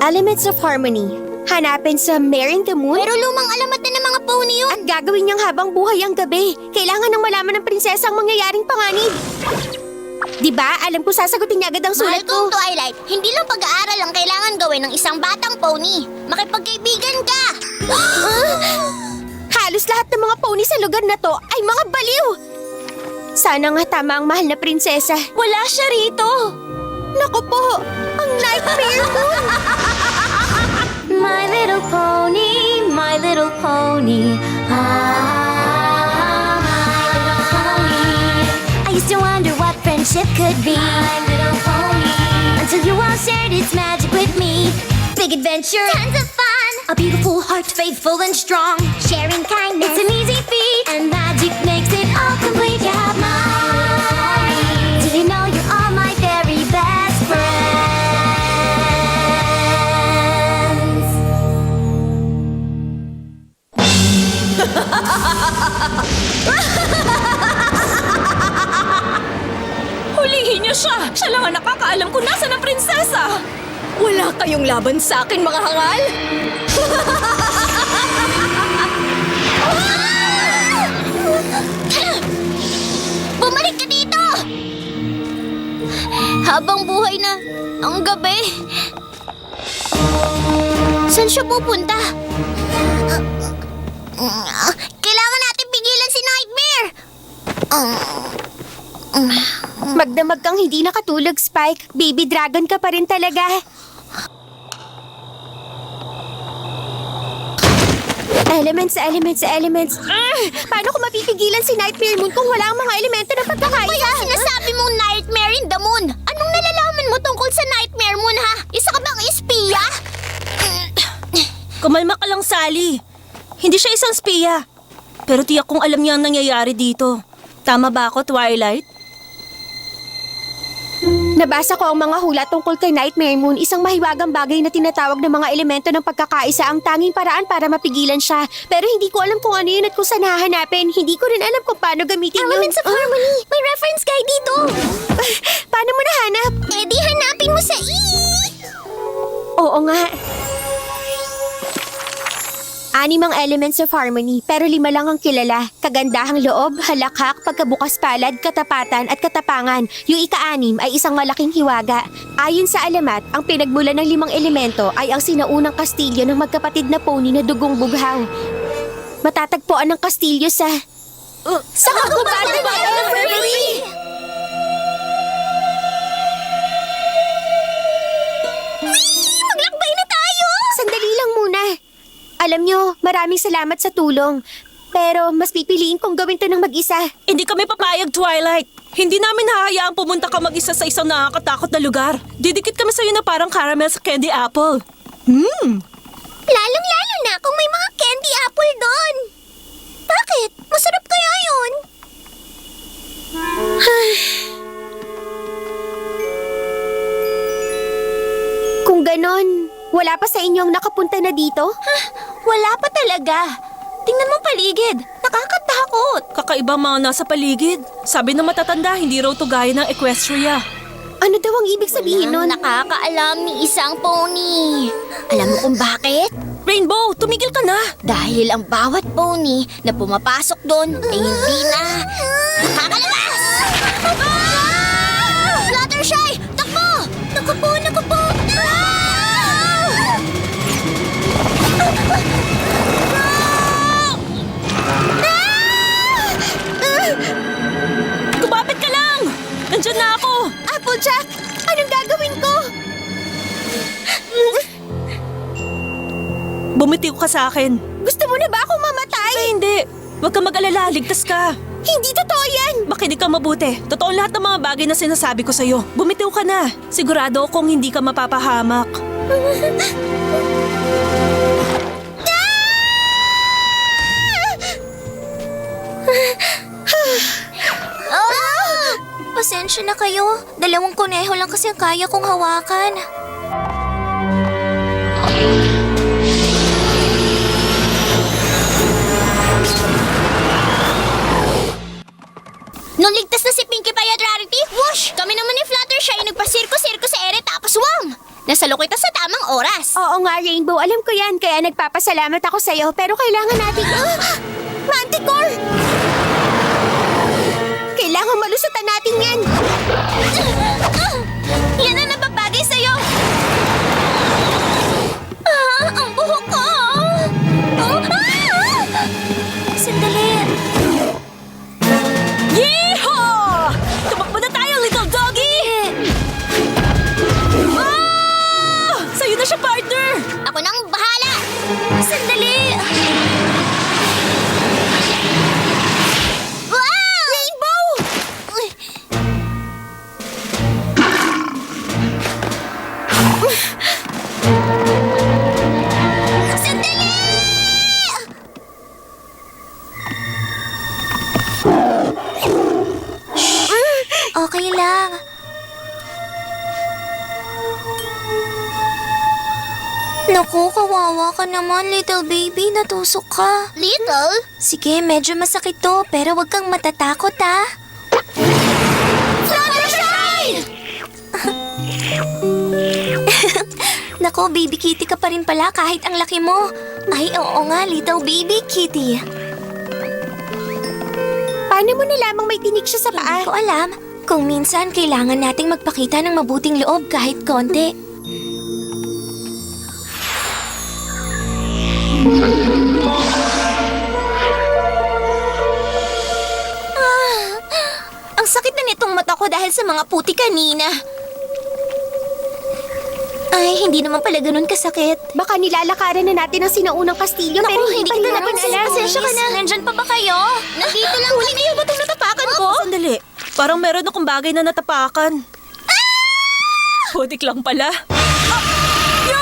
Elements of Harmony. Hanapin sa Mare in the Moon. Pero lumang alamat na ng mga pony yun. At gagawin niyang habang buhay ang gabi. Kailangan nang malaman ng prinsesa ang mangyayaring panganib. Diba? Alam ko sasagutin niya agad ang Mahal sulat kong ko. Twilight, hindi lang pag-aaral ang kailangan gawin ng isang batang pony. Makipagkaibigan ka! Halos lahat ng mga pony sa lugar na to ay mga baliw. Sana nga tama ang mahal na prinsesa. Wala siya rito! Naku po, ang Nightmare Moon. My little pony, my little pony. Ah, my little pony. I used to wonder what friendship could be. My little pony. Until you all shared its magic with me. Big adventure, tons of fun. A beautiful heart, faithful and strong. Sharing kindness, it's an easy feat. And magic makes it all complete. You have mine. Do you know you're all my very best friends? Hulihin niyo siya! Siya lang ang nakakaalam kung nasa ng prinsesa! Wala kayong laban sa akin, mga hangal! Bumalik ka dito! Habang buhay na ang gabi. Saan siya pupunta? Kailangan natin pigilan si Nightmare! Magdamag kang hindi nakatulog, Spike. Baby dragon ka pa rin talaga. Elements. Paano ko mapipigilan si Nightmare Moon kung wala ang mga elemento ng pagkakaisa? Kaya sinasabi mong Nightmare in the Moon? Anong nalalaman mo tungkol sa Nightmare Moon, ha? Isa ka bang espiya? Kumalma ka lang, Sally. Hindi siya isang spiya. Pero tiyak kong alam niya ang nangyayari dito. Tama ba ako, Twilight? Nabasa ko ang mga hula tungkol kay Nightmare Moon, isang mahiwagang bagay na tinatawag ng mga elemento ng pagkakaisa ang tanging paraan para mapigilan siya. Pero hindi ko alam kung ano yun at kung saan hahanapin. Hindi ko rin alam kung paano gamitin yun. Elements of Harmony! May reference guide dito! Paano mo nahanap? Eh di hanapin mo sa Oo nga. 6 ang Elements of Harmony, pero 5 lang ang kilala. Kagandahang loob, halakhak, pagkabukas palad, katapatan at katapangan. Yung ika-6 ay isang malaking hiwaga. Ayon sa alamat, ang pinagmula ng 5 elemento ay ang sinaunang kastilyo ng magkapatid na pony na dugong bughaw. Matatagpuan ang kastilyo sa... Sa kagubatan ng Everly! Maglakbay na tayo! Sandali lang muna. Alam nyo, maraming salamat sa tulong. Pero mas pipiliin kong gawin to ng mag-isa. Hindi kami papayag, Twilight. Hindi namin hahayaang pumunta ka mag-isa sa isang nakakatakot na lugar. Didikit kami sa'yo na parang caramel sa candy apple. Lalong-lalo na kung may mga candy apple doon. Bakit? Masarap kaya yun? Kung ganon, wala pa sa inyong nakapunta na dito? Wala pa talaga. Tingnan mo paligid. Nakakatakot. Kakaibang mga nasa paligid. Sabi ng matatanda, hindi raw to gaya ng Equestria. Ano daw ang ibig sabihin nun? Nakakaalam ni isang pony. Alam mo kung bakit? Rainbow, tumigil ka na! Dahil ang bawat pony na pumapasok doon ay hindi na nakakalabas! Fluttershy! Takbo! Naku po! Naku po! Kumapit ka lang! Nandyan na ako! Applejack! Anong gagawin ko? Bumitiw ka sa akin. Gusto mo na ba akong mamatay? Ay, hindi. Huwag ka mag-alala, ligtas ka. Hindi totoo yan! Makinig ka mabuti. Totoo lahat ng mga bagay na sinasabi ko sa'yo. Bumitiw ka na. Sigurado akong hindi ka mapapahamak. Pasensya na kayo. 2 kuneho lang kasi ang kaya kong hawakan. Nung ligtas na si Pinkie Pie at Rarity, whoosh! Kami naman ni Fluttershy ay nagpasirko-sirko sa ere tapos wang! Nasalo kita sa tamang oras. Oo nga, Rainbow. Alam ko yan. Kaya nagpapasalamat ako sa'yo. Pero kailangan natin... Manticore! Kailangan malusutan natin yan. Yan ang nababagay sa'yo. Ang buhok ko. Sandali. Yeehaw! Tumakbo na tayo, little doggy! Sa'yo na siya, partner! Ako nang bahala. Sandali. Wow! Rainbow! Sandali! Okay lang. Naku, kawawa ka naman, little baby. Natusok ka. Little? Sige, medyo masakit to, pero wag kang matatakot, ha? Fluttershy! Nako, baby kitty ka pa rin pala kahit ang laki mo. Ay, oo nga, little baby kitty. Paano mo nalamang may tinik siya sa Hindi paa? ko alam kung minsan kailangan nating magpakita ng mabuting loob kahit konti. Ang sakit na nitong mata ko dahil sa mga puti kanina. Ay, hindi naman pala ganun kasakit. Baka nilalakaran na natin ang sinaunang kastilyo Naku, pero hindi pa kita rin napansin. alam. Pasensya ka na. Nandyan pa ba kayo? Nandito lang. Huli niyo ba itong natapakan ko? Sandali, parang meron akong bagay na natapakan. Putik lang pala. Yo!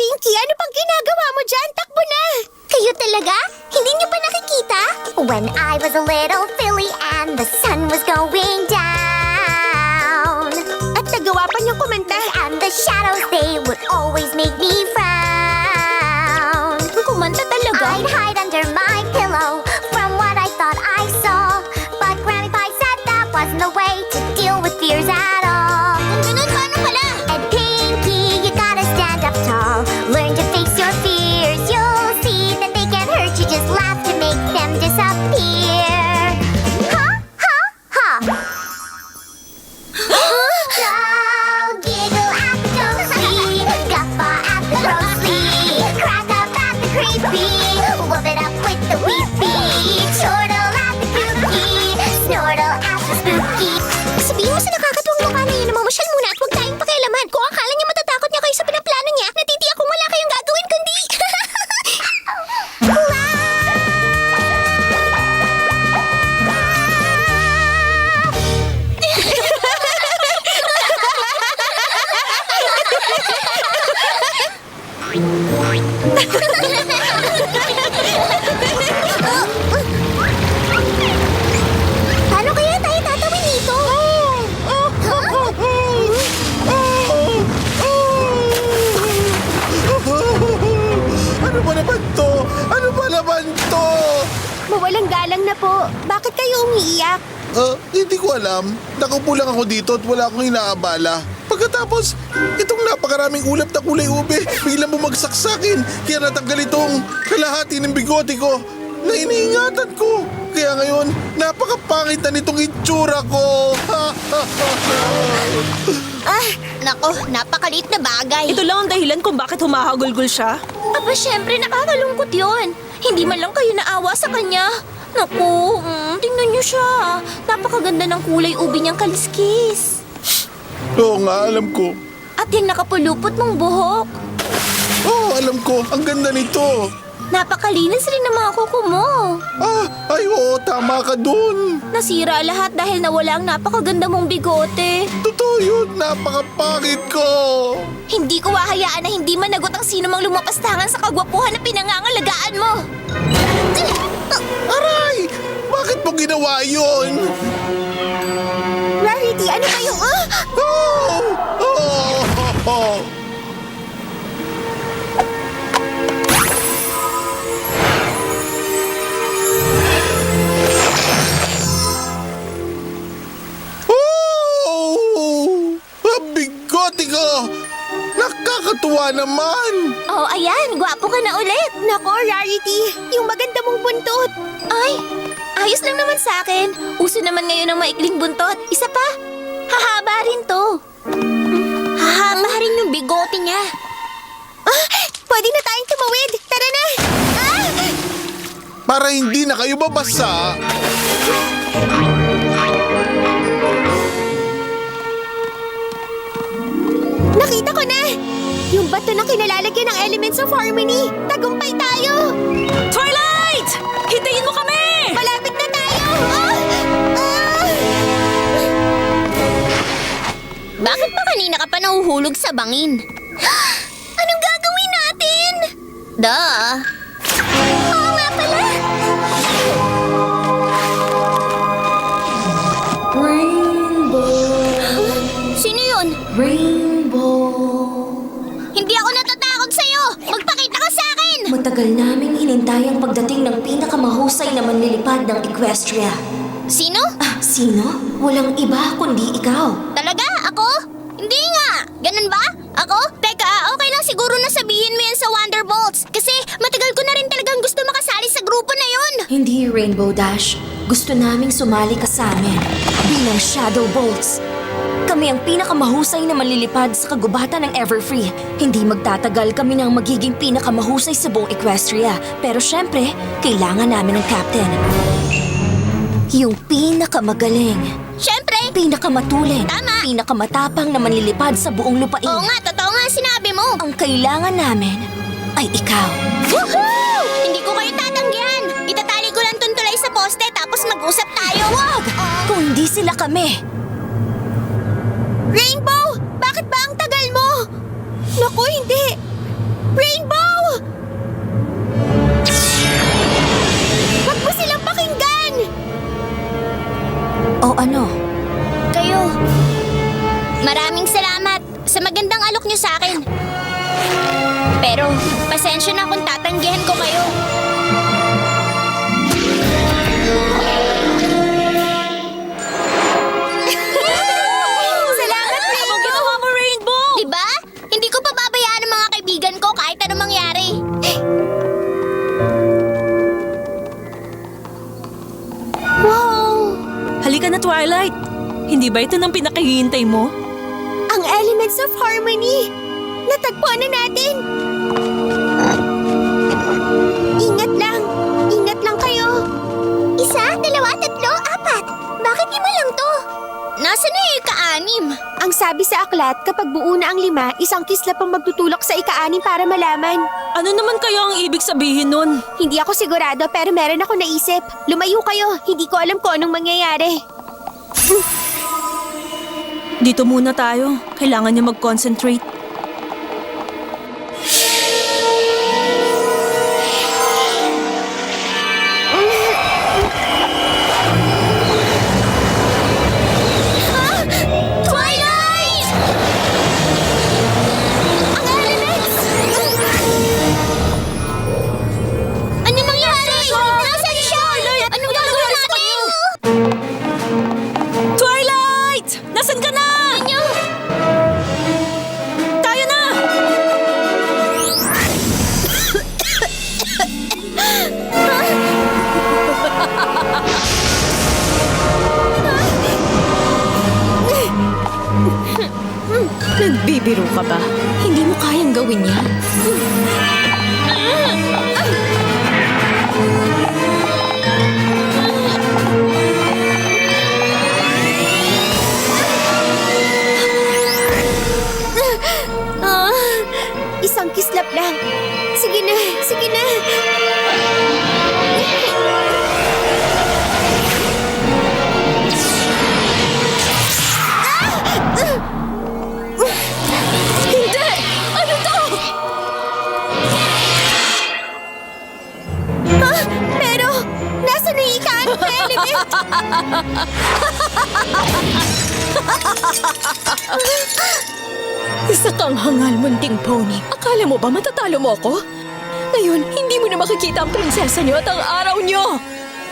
Pinky, ano pang ginagawa mo dyan? Takbo na! Kayo talaga? Hindi niyo pa nakikita? When I was a little filly and the sun was going down. At nagawa pa niyang kumanta. And the shadows, they would always make me frown. Kumanta talaga? I'd hide under my pillow from what I thought I saw. But Granny Pie said that wasn't the way to deal with fears at all. Kung ganun, paano pala? And Pinky, you gotta stand up tall. Learn to face your fears. You'll see that they can't hurt you. Just laugh to make them disappear. Ha, ha, ha. I'll giggle at the ghostly, guffaw at the grossly, crack up at the creepy, whoop it up with the weepy, chortle at the kooky, snortle at the spooky. Sabihin mo sa nakakatuwang mukha na yun na mamasyal muna at huwag tayong pakialaman. Kung akala niya matatakot niya kayo sa pinaplano niya, natitiyak kung wala kayong gagawin kundi... Paano kaya tayo tatawin dito? Ano ba naman to? Ano ba naman to? Mawalang galang na po. Bakit kayo umiiyak? Hindi ko alam. Nakaupo lang ako dito at wala akong inaabala. Pagkatapos, itong napakaraming ulap na kulay ube biglang bumagsak sa akin. Kaya natanggal itong kalahati ng bigote ko na iniingatan ko. Kaya ngayon, napakapangit na nitong itsura ko. Nako, napakaliit na bagay. Ito lang ang dahilan kung bakit humahagulgol siya. Aba, syempre nakakalungkot yun. Hindi man lang kayo naawa sa kanya. Naku, tingnan niyo siya. Napakaganda ng kulay ubi niyang kaliskis. Oo nga, alam ko. At yung nakapulupot mong buhok. Oo, alam ko. Ang ganda nito. Napakalinis rin ng mga kuko mo. Ay oo, tama ka dun. Nasira lahat dahil nawala ang napakaganda mong bigote. Totoo yun, napakapangit ko. Hindi ko hahayaan na hindi managot ang sino mang lumapastangan sa kagwapuhan na pinangangalagaan mo. Aray! Bakit mo ginawa yun? Rarity, ano kayo? Oh! Oh! ko! Nakakatuwa naman! Oh, ayan, gwapo ka na ulit. Nako, Rarity, yung maganda mong buntot. Ay, ayos lang naman sa akin. Uso naman ngayon ang maikling buntot. Isa pa, hahaba rin to. Hahaba rin yung bigote niya. Ah, pwede na tayong tumawid. Tara na. Ah! Para hindi na kayo babasa. Nakita ko na! Yung bato na kinalalagyan ng elements of harmony. Tagumpay tayo! Twilight! Hintayin mo kami! Malapit na tayo! Ah! Ah! Bakit pa kanina ka pa nahuhulog sa bangin? Anong gagawin natin? Duh. Oo nga pala. Sino yun? Hindi ako natatakot sa'yo! Magpakita ka sa akin! Matagal naming hinintay ang pagdating ng pinakamahusay na manlilipad ng Equestria. Sino? Ah, sino? Walang iba kundi ikaw. Talaga? Ako? Hindi nga! Ganun ba? Ako? Teka, okay lang siguro na sabihin mo yan sa Wonderbolts. Kasi matagal ko na rin talagang gusto makasali sa grupo na yun. Hindi, Rainbow Dash. Gusto naming sumali ka sa amin bilang Shadow Bolts. Kami ang pinakamahusay na manlilipad sa kagubatan ng Everfree. Hindi magtatagal kami nang magiging pinakamahusay sa buong Equestria. Pero syempre, kailangan namin ng captain. Yung pinakamagaling, Siyempre! pinakamatulin, Tama. pinakamatapang na manlilipad sa buong lupain. Oo nga, totoo nga sinabi mo. Ang kailangan namin ay ikaw. Woohoo! Hindi ko kayo tatanggihan. Itatali ko lang tuntulay sa poste tapos mag-usap tayo. Wag! Kung hindi sila kami, Rainbow! Bakit ba ang tagal mo? Naku, hindi! Rainbow! Huwag mo silang pakinggan! o ano? Kayo. Maraming salamat sa magandang alok niyo sa akin. Pero, pasensya na kung tatanggihan ko kayo. Salamat, Anong Rainbow! ginawa mo, Rainbow? Diba? Hindi ko pababayaan ang mga kaibigan ko kahit anong mangyari. Wow! Halika na, Twilight. Hindi ba ito nang pinakahihintay mo? Ang elements of harmony! Natagpuan na natin! Ingat lang kayo! Isa, dalawa, tatlo, apat. Bakit 5 lang to? Nasaan na yung ika-6? Ang sabi sa aklat, kapag buo na ang 5, isang kislap ang magtutulak sa ika-6 para malaman. Ano naman kaya ang ibig sabihin nun? Hindi ako sigurado pero meron ako naisip. Lumayo kayo, hindi ko alam kung anong mangyayari. Dito muna tayo. Kailangan niya mag-concentrate. Twilight! Ang elements! Ano nangyari? Nasaan siya? Anong gagawin natin? Twilight! Nasaan ka na? Tayo na! Nagbibiro ka ba? Hindi mo kayang gawin yan. Isang kislap lang. Sige na, sige na. Hindi! Ano to? Pero, nasa na yung ika-6 na element? Isa kang hangal, munting pony. Akala mo ba matatalo mo ako? Ngayon, hindi mo na makikita ang prinsesa niyo at ang araw niyo.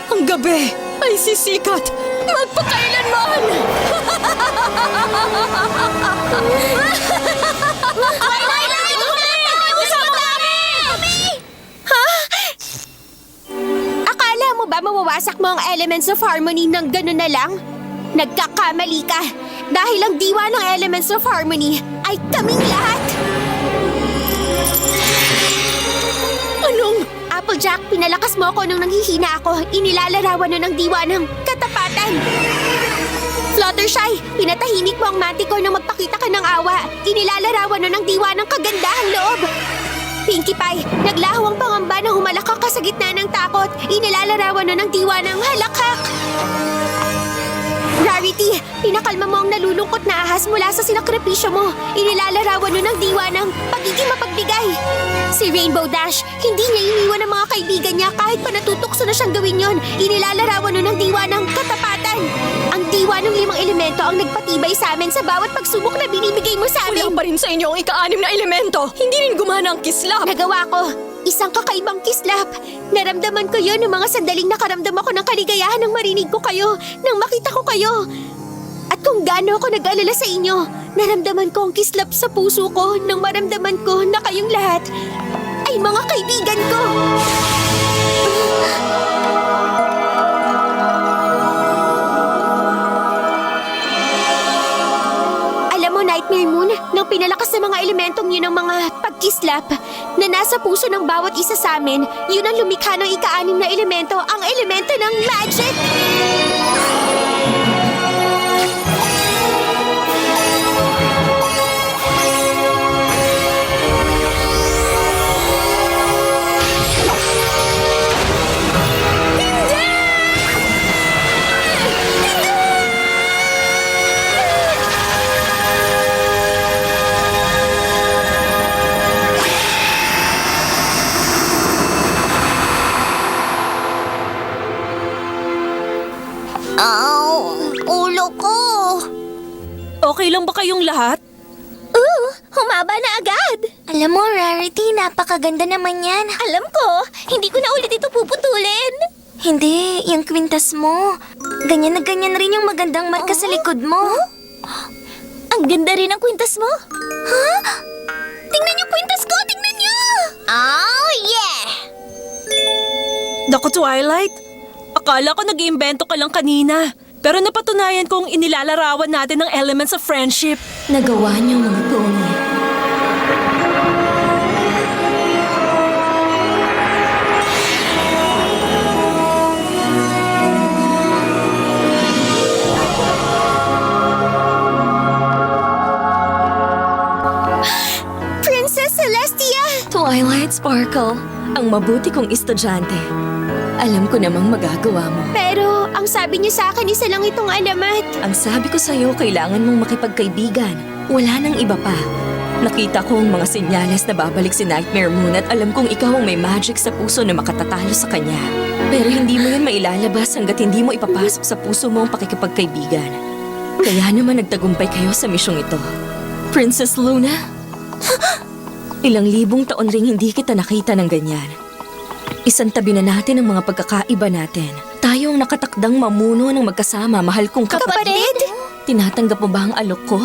Ang gabi ay sisikat. Magpakailanman! Winasak mo ang elements of harmony ng gano'n na lang? Nagkakamali ka. Dahil ang diwa ng elements of harmony ay kaming lahat. Anong? Applejack, pinalakas mo ako nung nanghihina ako. Inilalarawan na ng diwa ng katapatan. Fluttershy, pinatahimik mo ang Manticore nang magpakita ka ng awa. Inilalarawan na ng diwa ng kagandahang loob. Pinkie Pie, naglaho ang pangamba na humalakak ka sa gitna ng takot. Inilalarawan na ng diwa ng halakhak. Rarity, pinakalma mo ang nalulungkot na ahas mula sa sinakripisyo mo. Inilalarawan na ng diwa ng pagiging mapagbigay. Si Rainbow Dash, hindi niya iniwan ang mga kaibigan niya kahit pa natutokso na siyang gawin yon. Inilalarawan na ng diwa ng katapatan. Ang diwa ng 5 elemento ang nagpatibay sa amin sa bawat pagsubok na binibigay mo sa amin. Wala pa rin sa inyo ang ika-6 na elemento. Hindi rin gumana ang kislap. Nagawa ko. Isang kakaibang kislap. Naramdaman ko yun ng mga sandaling nakaramdam ako ng kaligayahan nang marinig ko kayo, nang makita ko kayo. At kung gaano ako nag-alala sa inyo, naramdaman ko ang kislap sa puso ko nang maramdaman ko na kayong lahat ay mga kaibigan ko. Alam mo, Nightmare Moon, nang pinalakas ng mga elementong yun ng mga pagkislap na nasa puso ng bawat isa sa amin, yun ang lumikha ng ika-6 na elemento, ang elemento ng magic! Ulo ko. Okay lang ba kayong lahat? Humaba na agad. Alam mo, Rarity, napakaganda naman yan. Alam ko, hindi ko na ulit ito puputulin. Hindi, yung kwintas mo. Ganyan na rin yung magandang marka sa likod mo. Ang ganda rin ng kwintas mo. Tingnan yung kwintas ko, tingnan niyo! Oh, yeah! Naku, Twilight. Akala ko nag-iimbento ka lang kanina. Pero napatunayan kong inilalarawan natin ng elements of friendship. Nagawa niyo, mga pony. Princess Celestia! Twilight Sparkle, ang mabuti kong estudyante. Alam ko namang magagawa mo. Pero ang sabi niyo sa akin, isa lang itong alamat. Ang sabi ko sa'yo, kailangan mong makipagkaibigan. Wala nang iba pa. Nakita ko ang mga senyales na babalik si Nightmare Moon at alam kong ikaw ang may magic sa puso na makatatalo sa kanya. Pero hindi mo yan mailalabas hanggat hindi mo ipapasok sa puso mo ang pakikipagkaibigan. Kaya naman nagtagumpay kayo sa misyong ito. Princess Luna? Ilang libong taon ring hindi kita nakita ng ganyan. Isang tabi na natin ang mga pagkakaiba natin. Tayo ang nakatakdang mamuno ng magkasama, mahal kong Kapatid? Tinatanggap mo ba ang alok ko?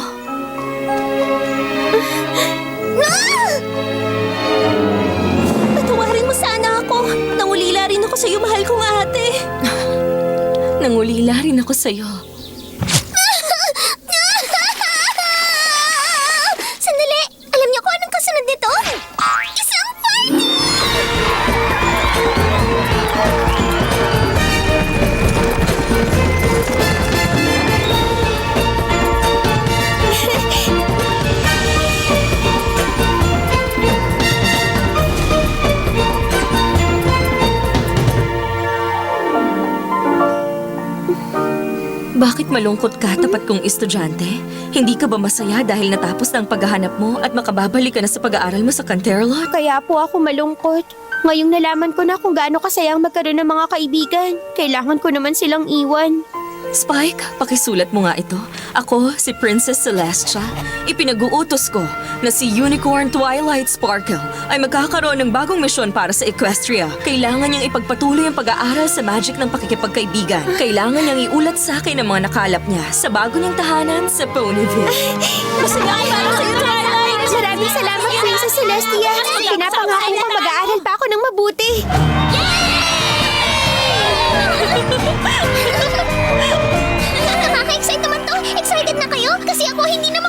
Patawarin mo sana ako. Nangulila rin ako sa iyo, mahal kong ate. Nangulila rin ako sa'yo. Sandali! Alam niyo kung anong kasunod nito? Isang party! Bakit malungkot ka, tapat kong estudyante? Hindi ka ba masaya dahil natapos na ang paghahanap mo at makababalik ka na sa pag-aaral mo sa Canterlot? Kaya po ako malungkot. Ngayong nalaman ko na kung gaano kasayang magkaroon ng mga kaibigan. Kailangan ko naman silang iwan. Spike, pakisulat mo nga ito. Ako, si Princess Celestia. Ipinag-uutos ko na si Unicorn Twilight Sparkle ay magkakaroon ng bagong misyon para sa Equestria. Kailangan niyang ipagpatuloy ang pag-aaral sa magic ng pakikipagkaibigan. Kailangan niyang iulat sa akin ang mga nakalap niya sa bago niyang tahanan sa Ponyville. Masaya para sa iyo, Twilight! Maraming salamat, Princess Celestia. Pinapangako ko mag-aaral pa ako ng mabuti. Nakaka-excite naman to. Excited na kayo? Kasi ako hindi na